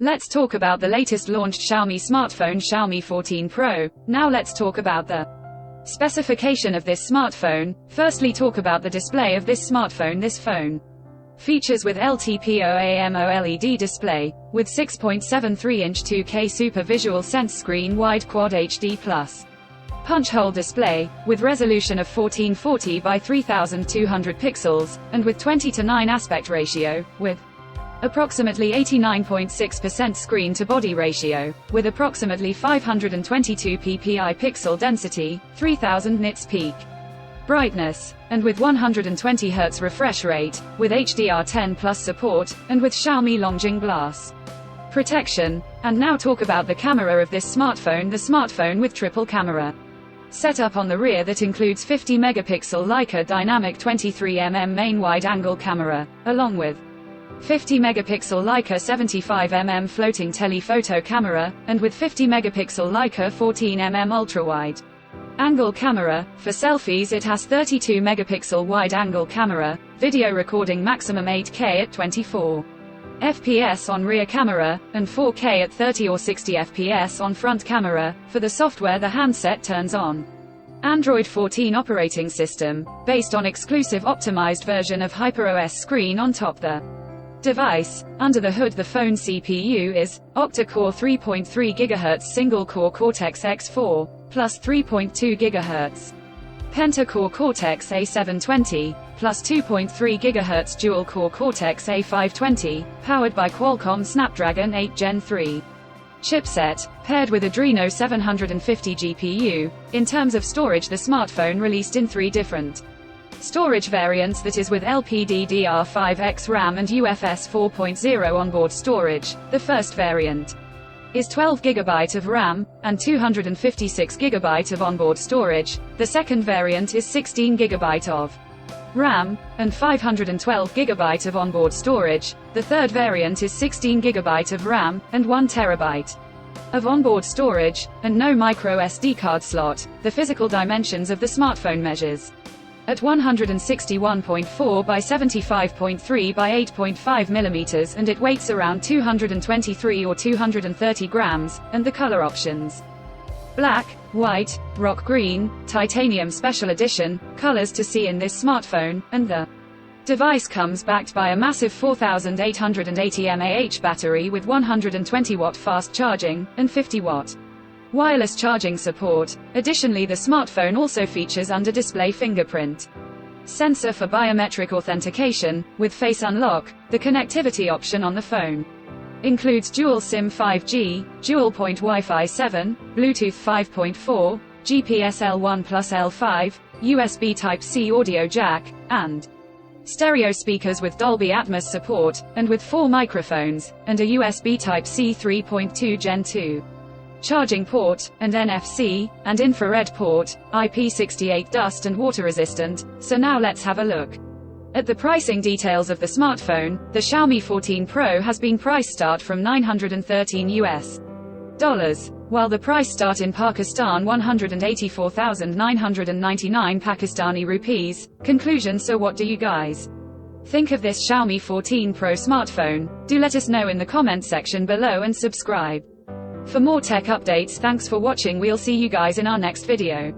Let's talk about the latest launched Xiaomi smartphone, Xiaomi 14 Pro. Now let's talk about the specification of this smartphone. Firstly, talk about the display of this smartphone. This phone features with LTPO AMOLED display, with 6.73-inch 2K Super Visual Sense screen wide Quad HD+. Punch hole display, with resolution of 1440 by 3200 pixels, and with 20:9 aspect ratio, with approximately 89.6% screen-to-body ratio, with approximately 522 ppi pixel density, 3000 nits peak brightness, and with 120 Hz refresh rate, with HDR10+ support, and with Xiaomi Longjing glass protection. And now talk about the camera of this smartphone. The smartphone with triple camera setup on the rear that includes 50 megapixel Leica dynamic 23mm main wide-angle camera, along with 50 megapixel Leica 75mm floating telephoto camera, and with 50 megapixel Leica 14mm ultra-wide angle camera. For selfies it has 32 megapixel wide-angle camera, video recording maximum 8K at 24 FPS on rear camera, and 4K at 30 or 60 FPS on front camera. For the software, the handset turns on Android 14 operating system, based on exclusive optimized version of HyperOS screen on top the device. Under the hood, the phone CPU is octa-core 3.3 GHz single-core Cortex-X4, plus 3.2 GHz pentacore Cortex-A720, plus 2.3 GHz dual-core Cortex-A520, powered by Qualcomm Snapdragon 8 Gen 3 chipset, paired with Adreno 750 GPU. In terms of storage, the smartphone released in 3 different storage variants, that is with LPDDR5X RAM and UFS 4.0 onboard storage. The first variant is 12 GB of RAM, and 256 GB of onboard storage. The second variant is 16 GB of RAM, and 512 GB of onboard storage. The third variant is 16 GB of RAM, and 1 TB of onboard storage, and no micro SD card slot. The physical dimensions of the smartphone measures at 161.4 by 75.3 by 8.5 mm, and it weighs around 223 or 230 grams, and the color options: black, white, rock green, titanium special edition, colors to see in this smartphone. And the device comes backed by a massive 4880 mAh battery with 120 watt fast charging, and 50 watt wireless charging support. Additionally, the smartphone also features under-display fingerprint sensor for biometric authentication, with face unlock. The connectivity option on the phone includes dual SIM 5G, dual-point Wi-Fi 7, Bluetooth 5.4, GPS L1 plus L5, USB Type-C audio jack, and stereo speakers with Dolby Atmos support, and with 4 microphones, and a USB Type-C 3.2 Gen 2 charging port, and NFC, and infrared port, IP68 dust and water resistant. So now let's have a look at the pricing details of the smartphone. The Xiaomi 14 Pro has been priced start from $913 US, while the price start in Pakistan 184,999 Pakistani rupees. Conclusion: so what do you guys think of this Xiaomi 14 Pro smartphone? Do let us know in the comment section below, and subscribe for more tech updates. Thanks for watching. We'll see you guys in our next video.